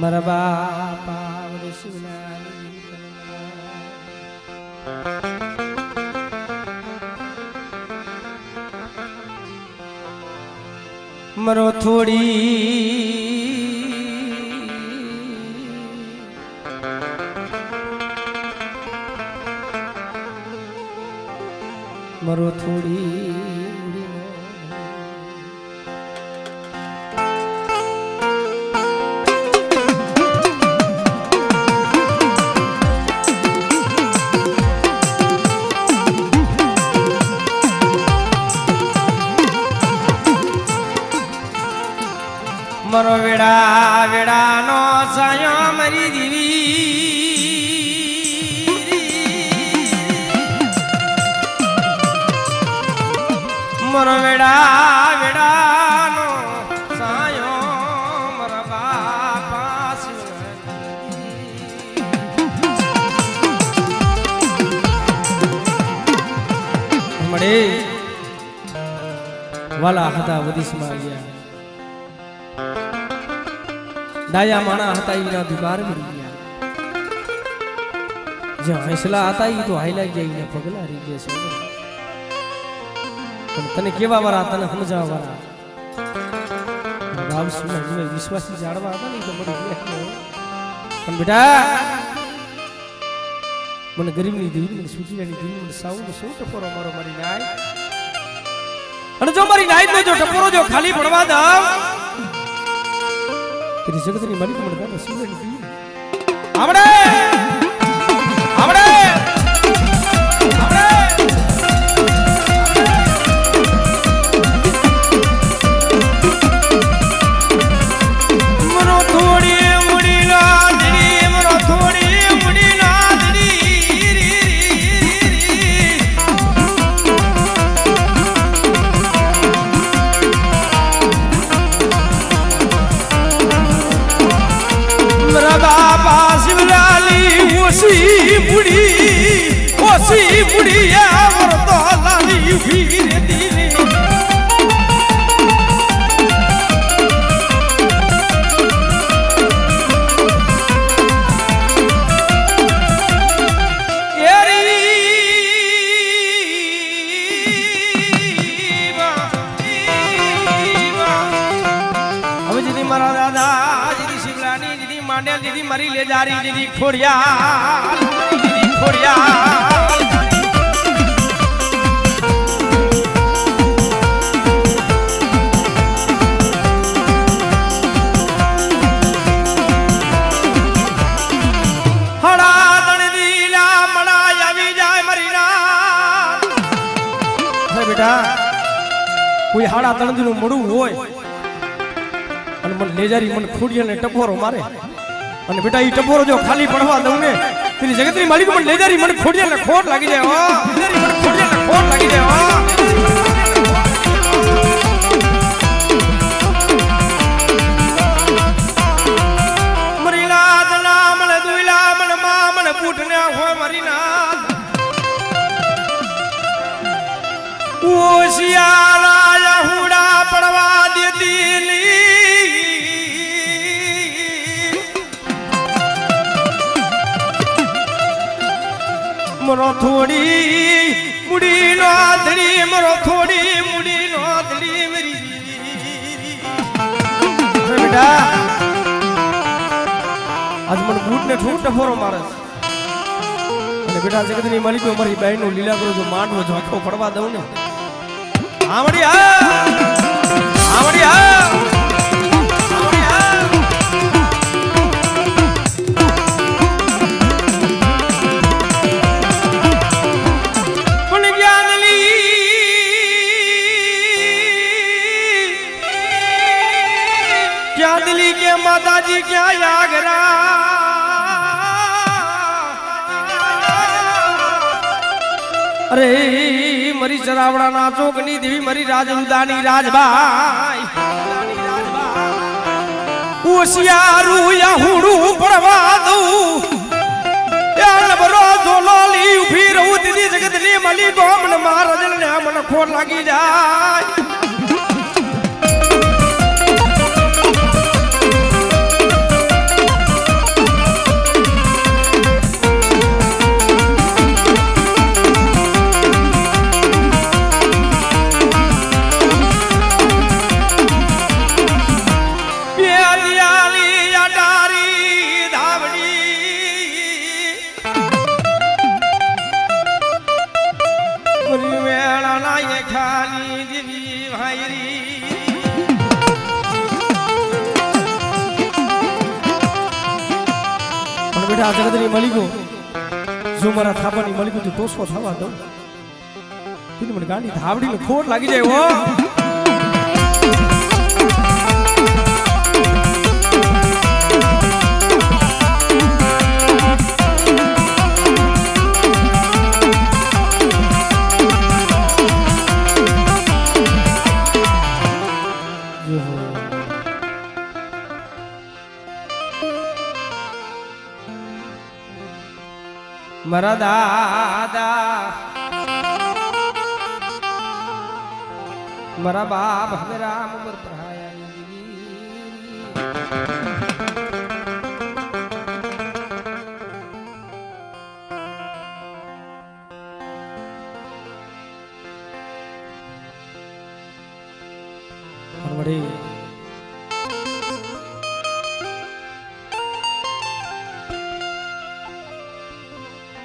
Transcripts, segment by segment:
મારા બાપા મરો થોડી મરો થોડી મરો વેડા વેડા નો સાયો મરી દીવી મરો વેડા વેડા નો સાયો મરા બાપા મળે વાલા હતા વદીશમાં ગયા ડાયા માણા હતા એના દુબાર મરી ગયા જે હૈસલા હતા એ તો હાઈલા જઈને પગલા રહી ગયા છે પણ તને કેવા વાળા તને સમજાવવા વાળા રાવ સુના જીવે વિશ્વાસી જાળવા હતા ને તો મરી ગયા પણ બેટા મને ગરીબની દેવી મને સુજીની દેવી મને સાઉન્ડ સો ટપોરો મારો મારી નાય અને જો મારી નાય નો જો ટપોરો જો ખાલી પડવા દઉં तेरी जगत ની માલિક મળતા ને સુને ની આપણે આપણે આપણે મરો થોડી મુડી ના દડી મરો થોડી મુડી ના દડી બાપા શિવલાલી ઓસી બુડી આવરતો લાલી ઉભી રે દીને હવે જીદી મારા દાદા જીદી શિવલાની જીદી માંડ્યા દીદી મરી લે જારી દીદી ખોડિયા દીદી ખોડિયા હડા દણદીલા મડા આવી જાય મરી ના હે બેટા કોઈ હાડા તણદીનું મળું હોય અને મને લેજારી મને ખોડિયાને ટપોરો મારે અને બેટા ઈ ટપોરો જો ખાલી પડવા દઉં ને તેની જગતની માલિક મને લેજારી મને ખોડિયાને ખોટ લાગી જાય હો લેજારી મને ખોડિયાને ખોટ લાગી જાય હો મરીનાથ નામ ને દુઈલા મને મા મને પૂટને હોય મરીનાથ ઓશિયાલા હુડા પડવા દેતી મરો થોડી મુડી નો ધડી મરો થોડી મુડી નો ધડી મરી બેટા આજ મને બૂટ ને ઠૂટ ટફોરો મારે અને બેટા જગતની માલિકો મારી બહેન નું લીલા કરો જો માંડવો જો આખો પડવા દઉં ને આવડી આવડી क्या दिल्ली के माता जी क्या यागरा अरे मरी चरावड़ा ना चौकनी देवी मरी राजउदानी राजबाई ओशियारू या हुडू पड़वा दऊं या नबरो जोलोली उभी रहूं दीदी जगतनी मली को मन मार दिल ने मन खोट लागी जाए વાલા એ ખાલી દેવી ભાઈરી પણ બેટા જગતની મલિકો જો મારા થાપાની મલિકો તું ટોસો થવા દઉં તું મને ગાડી ધાવડીને ખોટ લાગી જાય હો મારા દાદા મારા બાપ હવે રામ ઉપર પ્રહાયા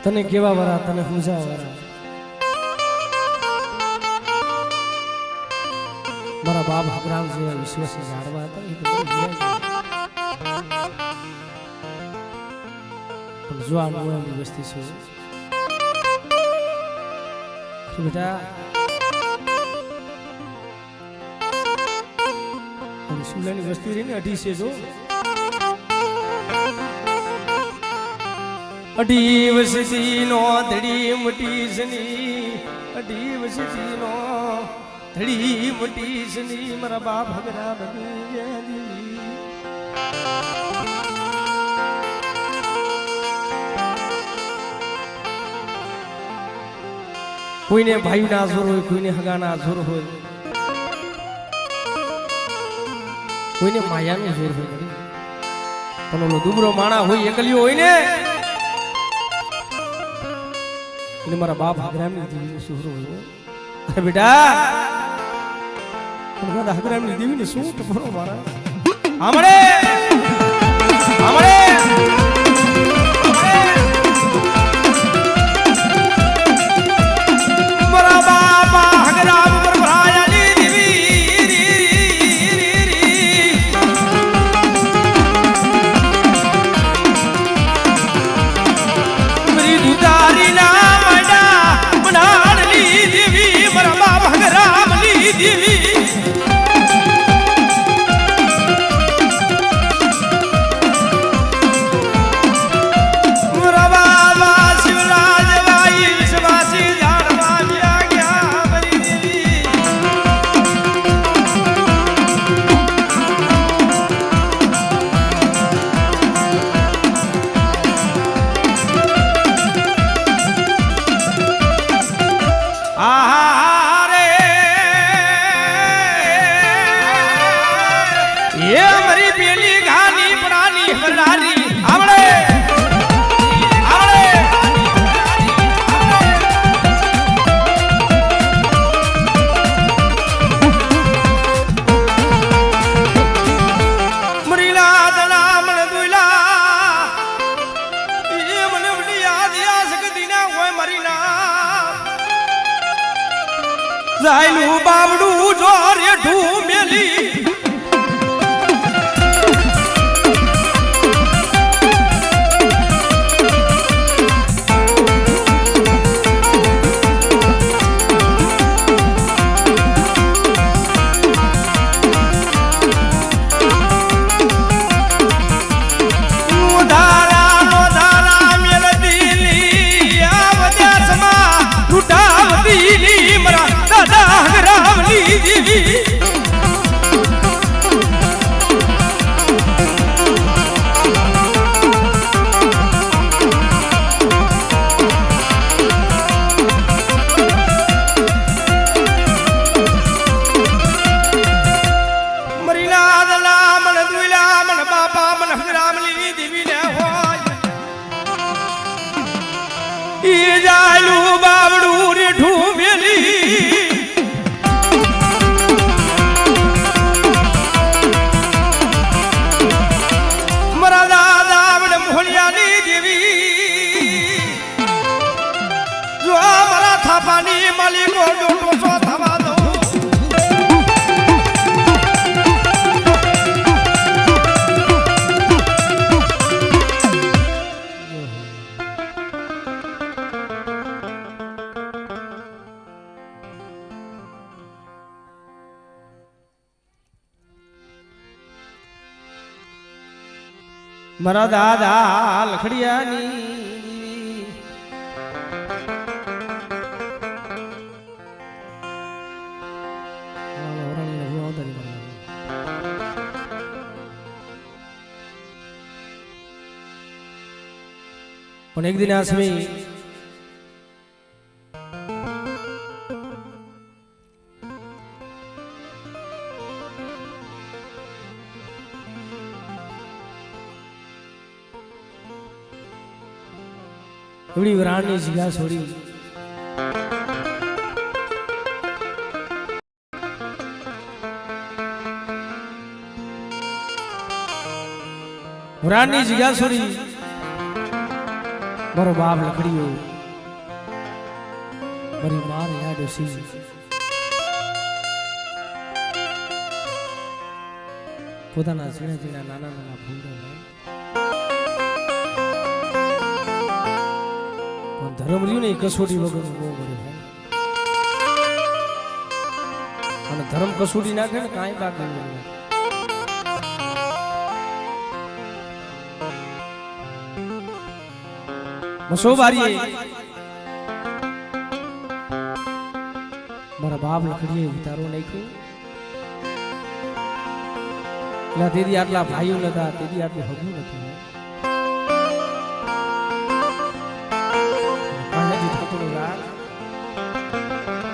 તને કેવા વરા તને સમજા વરા મારા બાપ હકરામ જેવા વિશ્વાસ જાળવા હતા એ તો પણ જો આ નોની વસ્તી છે બેટા સુલાની વસ્તી રહી ને 250 જો 250 નો ધડી મોટી સની 250 નો ધડી મોટી સની મારા બાપ હગરા બની જદી કોઈને ભાઈ ના જોર હોય કોઈને હગા ના જોર હોય કોઈને માયાનું જોર હોય પણ ઓલો દુબરો માણા હોય એકલિયો હોય ને એને મારા બાપ હગરામની દેવીનો સુહરો હોય અરે બેટા પણ દાદા હગરામની દેવીને શું ટપરો મારા આમળે આમળે મારા બાપ હગરામ પર ભરાયાની દેવી મરી દુતારી ના જાયલું બાવડું જો રેઠું મેલી દેવી મારા દાદા લખડિયાની પણ એક દિન આ સમય એવડી વરાણની જગ્યા છોડી વરાણની જગ્યા છોડી મારો બાપ લખડીયો મારી માર યાદ સી પોતાના ઝીણા ઝીણા નાના નાના ફૂંડા ધર્મ રહ્યું ને કસોટી વગર બહુ કરે અને ધર્મ કસોટી નાખે ને કાંઈ બાકી નહીં મસોબારીએ મારા બાપ લખડીએ ઉતારો નાખ્યો એટલે તેથી આટલા ભાઈઓ નતા તેથી આટલું હગું નથી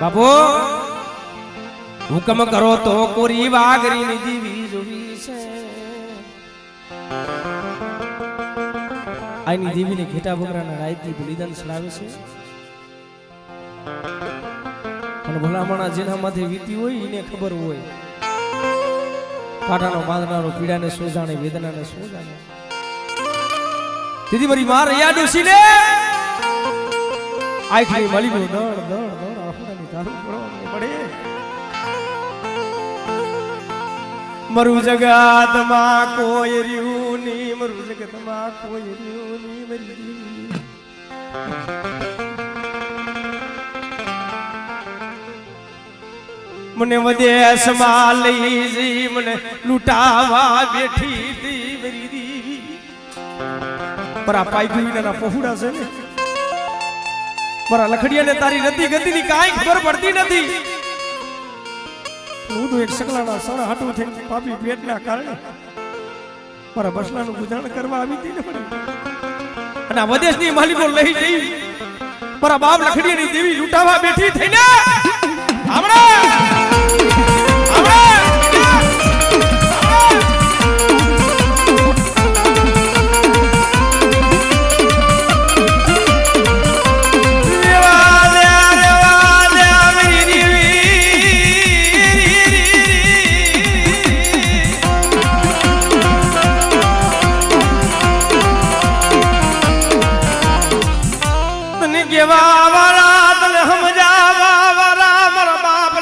બાપુ હુકમ કરો તો કોરી વાગરી ની દીવી જોવી છે આની દેવીને ઘેટા બકરાના રાયથી બલિદાન ચડાવે છે અને ભલામણા જેના માથે વીતી હોય એને ખબર હોય કાંટાનો બાંધનારો પીડાને શું જાણે વેદનાને શું જાણે દીદી મારી માર યાદ ઉસી ને આખરી મળી ગયો દળ દળ દળ આફડાની દારૂ પડવા પડે મરું જગતમાં કોઈ રહ્યું ની મરું જગતમાં કોઈ રહ્યું ની મરી મને વદેશમાં લઈ જઈ મને લૂંટાવા બેઠી હતી મરી દેવી મારા પાઈ ગયું પહોળા છે ને મારા લખડિયાને તારી રતી ગતિની કાંઈ ખબર પડતી નથી હું તો એક સકલાના સણ હાટું થઈને પાપી પેટના કારણે મારા બસલાનું ગુજારણ કરવા આવી હતી ને અને આ વદેશની માલિકો લઈ જઈ મારા બાપ લખડિયાની દેવી લૂંટાવા બેઠી થઈને કેવા વાળા તને સમજાવા વાળા મારા બાપ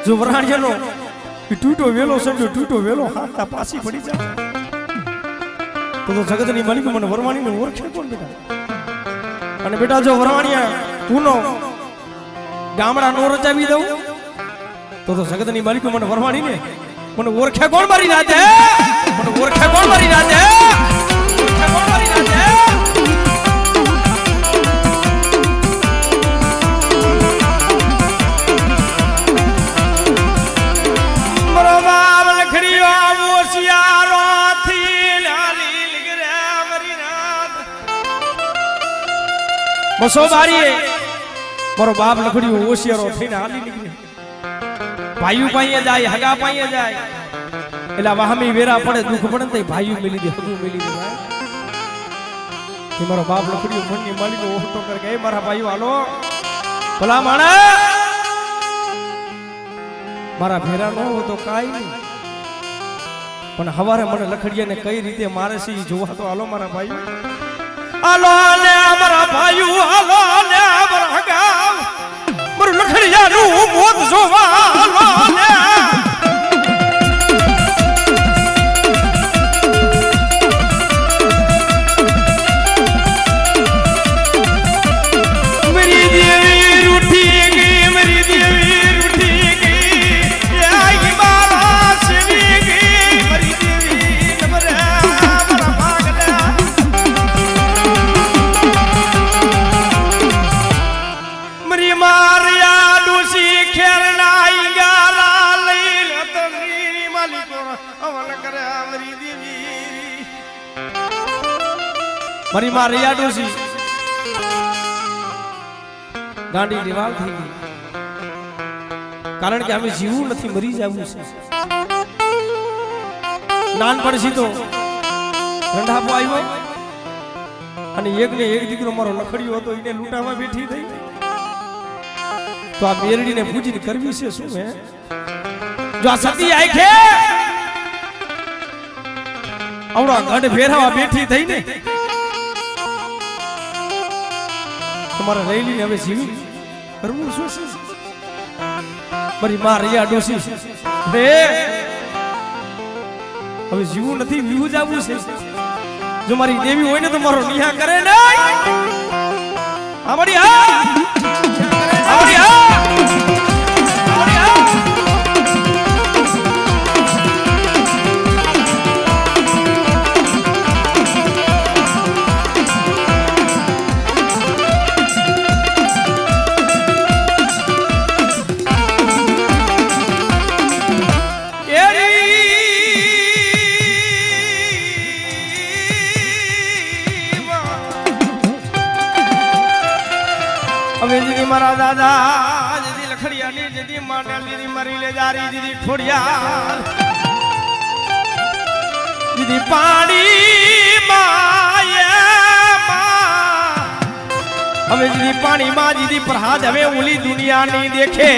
જો વરાણિયાનો તૂટો વેલો સમજો તૂટો વેલો હાથતા પાછી પડી જાય તો જગતની માલિક મને વરવાણીને ઓળખે કોણ બેટા? અને બેટા જો વરવાણિયા તુનો ગામડા નો રચાવી દઉં તો જગતની માલિક મને વરવાણીને મને ઓળખે કોણ મારી રાતે? મને ઓળખે કોણ મારી રાતે? ઓળખે કોણ મારી રાતે? બસો બારીએ મારો બાપ લખડ્યું હોશિયારો થઈને હાલી નીકળી ભાઈઓ પાઈએ જાય હગા પાઈએ જાય એટલે વાહમી વેરા પડે દુઃખ પડે ને ભાઈઓ મિલી દે હગું મિલી દે ભાઈ મારો બાપ લખડ્યું મનની માલિકો ઓટો કર ગઈ મારા ભાઈઓ હાલો ભલા માણા મારા ભેરા ન હો તો કાઈ નહીં પણ હવારે મને લખડિયાને કઈ રીતે મારે છે જોવા તો હાલો મારા ભાઈઓ હાલો ને મારા ભાઈઓ હાલો ને મારા હગા મારું લખડિયાનું મોત જોવા હાલો ને મારી દેવી રૂઠી ગઈ મારી દેવી રૂઠી ગઈ આઈ મારા સેવી ગઈ મારી દેવી નમરે મારા ભાગના મારી મારિયા ડોસી ખેરનાઈ ગારા લઈ લતની માલિકો અવન કરે મારી દેવી મારી મારિયા ડોસી ગાંડી દિવાલ થઈ ગઈ કારણ કે અમે જીવવું નથી મરી જવું છે નાનપણથી તો રંધાપો આવ્યો અને એક ને એક દીકરો મારો લખડ્યો હતો એને લૂંટામાં બેઠી થઈ તો આ મેરડીને પૂજીને કરવી છે શું હે જો આ સતી આંખે આવડા ગઢ ફેરવા બેઠી થઈ ને તમારે લઈ લઈને હવે જીવી કરવું શું છે મારી માં રિયા ડોસી હે હવે જીવું નથી વિવું જવું છે જો મારી દેવી હોય ને તો મારો નિહા કરે ને આવડી હા આવડી હા આવડી હા મારા દાદા જીદી લખડિયાની જીદી માટેલી મરી લે જારી જીદી ખોડિયા જીદી પાણી માયા હવે જીદી પાણી માં જીદી પ્રહાદ હવે ઓલી દુનિયા ની દેખે